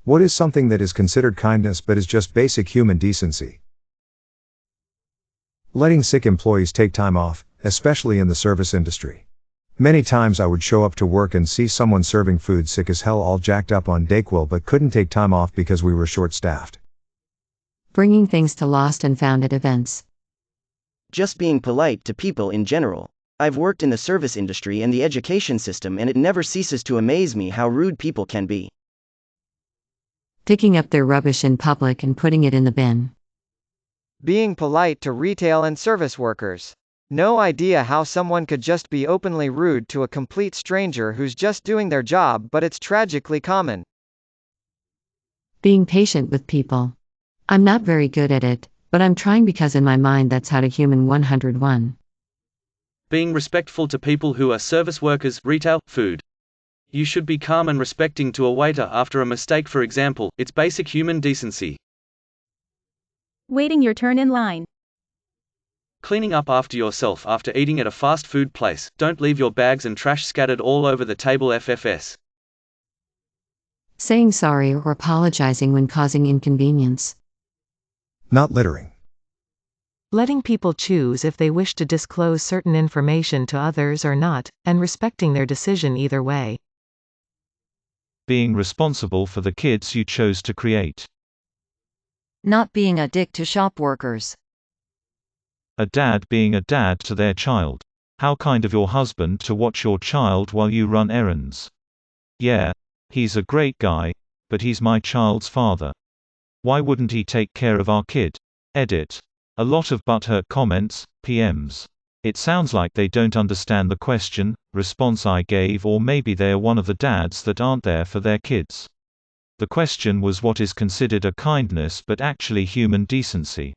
What is something that is considered kindness but is just basic human decency? Letting sick employees take time off, especially in the service industry. Many times I would show up to work and see someone serving food sick as hell, all jacked up on Dayquil, but couldn't take time off because we were short-staffed. Bringing things to lost and found at events. Just being polite to people in general. I've worked in the service industry and the education system, and it never ceases to amaze me how rude people can be. Picking up their rubbish in public and putting it in the bin. Being polite to retail and service workers. No idea how someone could just be openly rude to a complete stranger who's just doing their job, but it's tragically common. Being patient with people. I'm not very good at it, but I'm trying because in my mind that's how to human 101. Being respectful to people who are service workers, retail, food. You should be calm and respecting to a waiter after a mistake, for example. It's basic human decency. Waiting your turn in line. Cleaning up after yourself after eating at a fast food place. Don't leave your bags and trash scattered all over the table. FFS. Saying sorry or apologizing when causing inconvenience. Not littering. Letting people choose if they wish to disclose certain information to others or not, and respecting their decision either way. Being responsible for the kids you chose to create. Not being a dick to shop workers. A dad being a dad to their child. How kind of your husband to watch your child while you run errands. Yeah, he's a great guy, but he's my child's father. Why wouldn't he take care of our kid? Edit. A lot of butthurt comments, PMs. It sounds like they don't understand the question, response I gave, or maybe they're one of the dads that aren't there for their kids. The question was what is considered a kindness but actually human decency.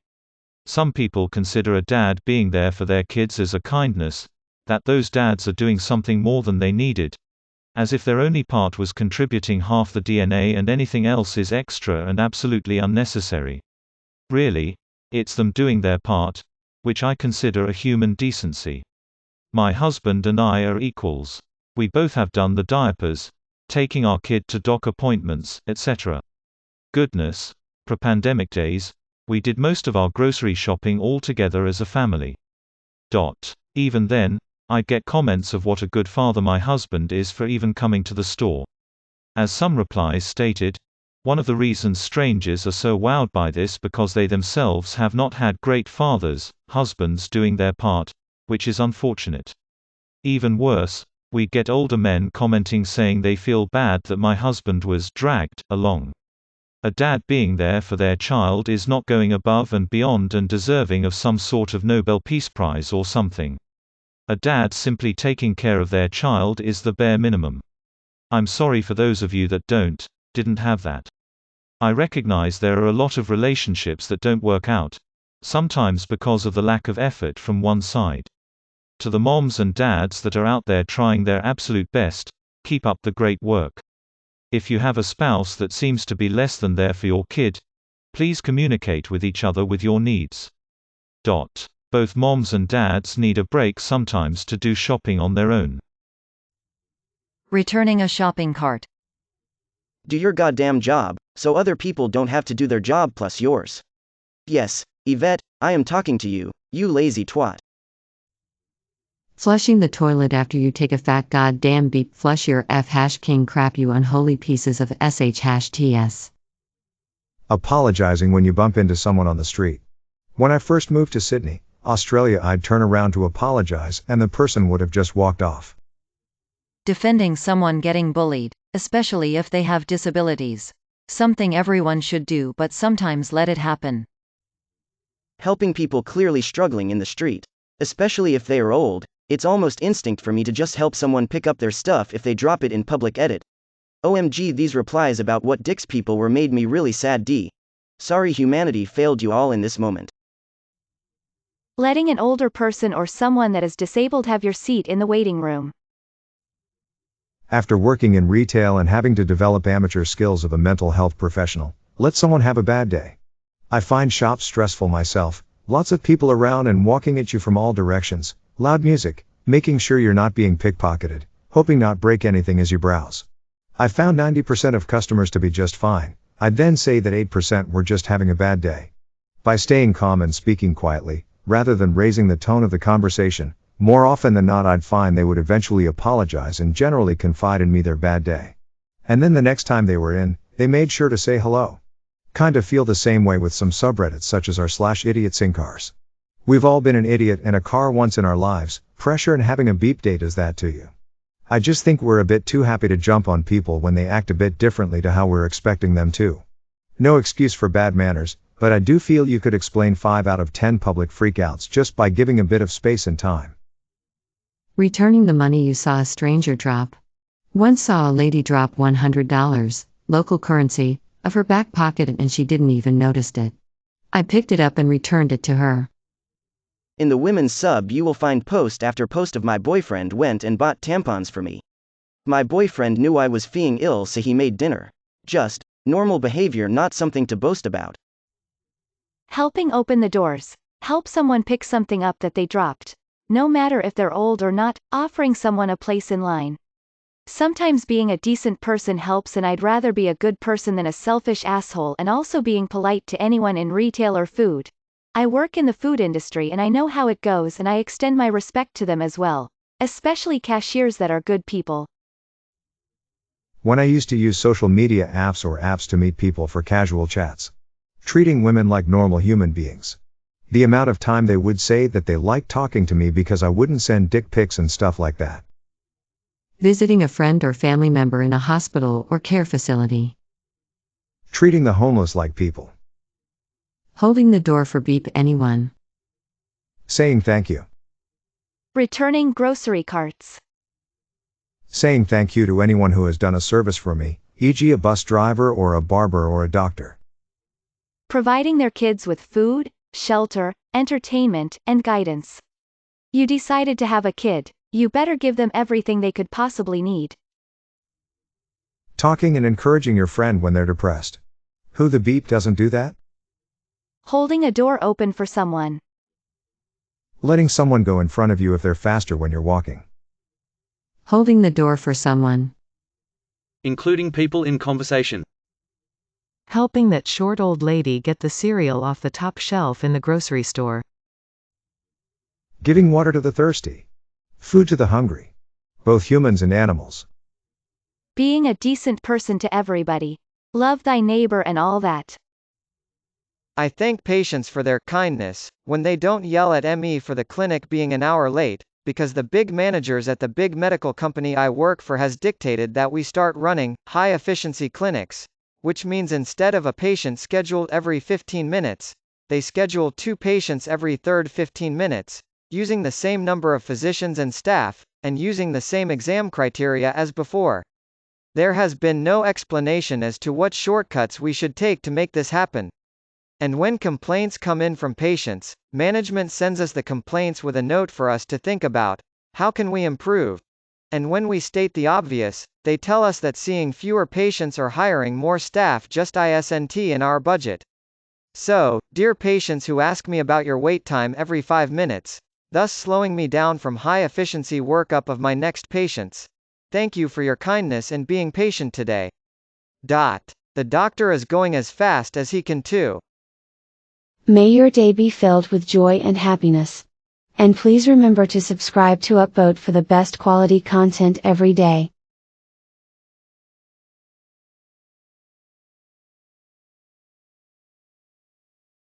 Some people consider a dad being there for their kids as a kindness, that those dads are doing something more than they needed, as if their only part was contributing half the DNA and anything else is extra and absolutely unnecessary. Really, it's them doing their part, which I consider a human decency. My husband and I are equals. We both have done the diapers, taking our kid to doc appointments, etc. Goodness, pre-pandemic days, we did most of our grocery shopping all together as a family. Even then, I'd get comments of what a good father my husband is for even coming to the store. As some replies stated, one of the reasons strangers are so wowed by this because they themselves have not had great fathers, husbands doing their part, which is unfortunate. Even worse, we get older men commenting saying they feel bad that my husband was dragged along. A dad being there for their child is not going above and beyond and deserving of some sort of Nobel Peace Prize or something. A dad simply taking care of their child is the bare minimum. I'm sorry for those of you that didn't have that. I recognize there are a lot of relationships that don't work out, sometimes because of the lack of effort from one side. To the moms and dads that are out there trying their absolute best, keep up the great work. If you have a spouse that seems to be less than there for your kid, please communicate with each other with your needs. Both moms and dads need a break sometimes to do shopping on their own. Returning a shopping cart. Do your goddamn job, so other people don't have to do their job plus yours. Yes, Yvette, I am talking to you, you lazy twat. Flushing the toilet after you take a fat goddamn beep. Flush your king crap, you unholy pieces of sh#ts. Apologizing when you bump into someone on the street. When I first moved to Sydney, Australia, I'd turn around to apologize and the person would have just walked off. Defending someone getting bullied, especially if they have disabilities. Something everyone should do, but sometimes let it happen. Helping people clearly struggling in the street. Especially if they are old, it's almost instinct for me to just help someone pick up their stuff if they drop it in public. Edit. OMG, these replies about what dicks people were made me really sad. Sorry, humanity failed you all in this moment. Letting an older person or someone that is disabled have your seat in the waiting room. After working in retail and having to develop amateur skills of a mental health professional, let someone have a bad day. I find shops stressful myself, lots of people around and walking at you from all directions, loud music, making sure you're not being pickpocketed, hoping not break anything as you browse. I found 90% of customers to be just fine. I'd then say that 8% were just having a bad day. By staying calm and speaking quietly, rather than raising the tone of the conversation, more often than not I'd find they would eventually apologize and generally confide in me their bad day. And then the next time they were in, they made sure to say hello. Kinda feel the same way with some subreddits such as r/idiots in cars. We've all been an idiot in a car once in our lives. Pressure and having a beep day does that to you. I just think we're a bit too happy to jump on people when they act a bit differently to how we're expecting them to. No excuse for bad manners, but I do feel you could explain 5 out of 10 public freakouts just by giving a bit of space and time. Returning the money you saw a stranger drop. Once saw a lady drop $100, local currency, of her back pocket and she didn't even notice it. I picked it up and returned it to her. In the women's sub you will find post after post of my boyfriend went and bought tampons for me. My boyfriend knew I was feeling ill so he made dinner. Just normal behavior, not something to boast about. Helping open the doors. Help someone pick something up that they dropped. No matter if they're old or not, offering someone a place in line. Sometimes being a decent person helps, and I'd rather be a good person than a selfish asshole, and also being polite to anyone in retail or food. I work in the food industry and I know how it goes, and I extend my respect to them as well. Especially cashiers that are good people. When I used to use social media apps or apps to meet people for casual chats. Treating women like normal human beings. The amount of time they would say that they liked talking to me because I wouldn't send dick pics and stuff like that. Visiting a friend or family member in a hospital or care facility. Treating the homeless like people. Holding the door for beep anyone. Saying thank you. Returning grocery carts. Saying thank you to anyone who has done a service for me, e.g. a bus driver or a barber or a doctor. Providing their kids with food, shelter, entertainment, and guidance. You decided to have a kid, you better give them everything they could possibly need. Talking and encouraging your friend when they're depressed. Who the beep doesn't do that? Holding a door open for someone. Letting someone go in front of you if they're faster when you're walking. Holding the door for someone. Including people in conversation. Helping that short old lady get the cereal off the top shelf in the grocery store. Giving water to the thirsty. Food to the hungry. Both humans and animals. Being a decent person to everybody. Love thy neighbor and all that. I thank patients for their kindness when they don't yell at me for the clinic being an hour late, because the big managers at the big medical company I work for has dictated that we start running high-efficiency clinics, which means instead of a patient scheduled every 15 minutes, they schedule 2 patients every third 15 minutes, using the same number of physicians and staff, and using the same exam criteria as before. There has been no explanation as to what shortcuts we should take to make this happen. And when complaints come in from patients, management sends us the complaints with a note for us to think about. How can we improve? And when we state the obvious, they tell us that seeing fewer patients or hiring more staff just isn't in our budget. So, dear patients who ask me about your wait time every 5 minutes, thus slowing me down from high-efficiency workup of my next patients, thank you for your kindness and being patient today. The doctor is going as fast as he can too. May your day be filled with joy and happiness. And please remember to subscribe to Upvote for the best quality content every day.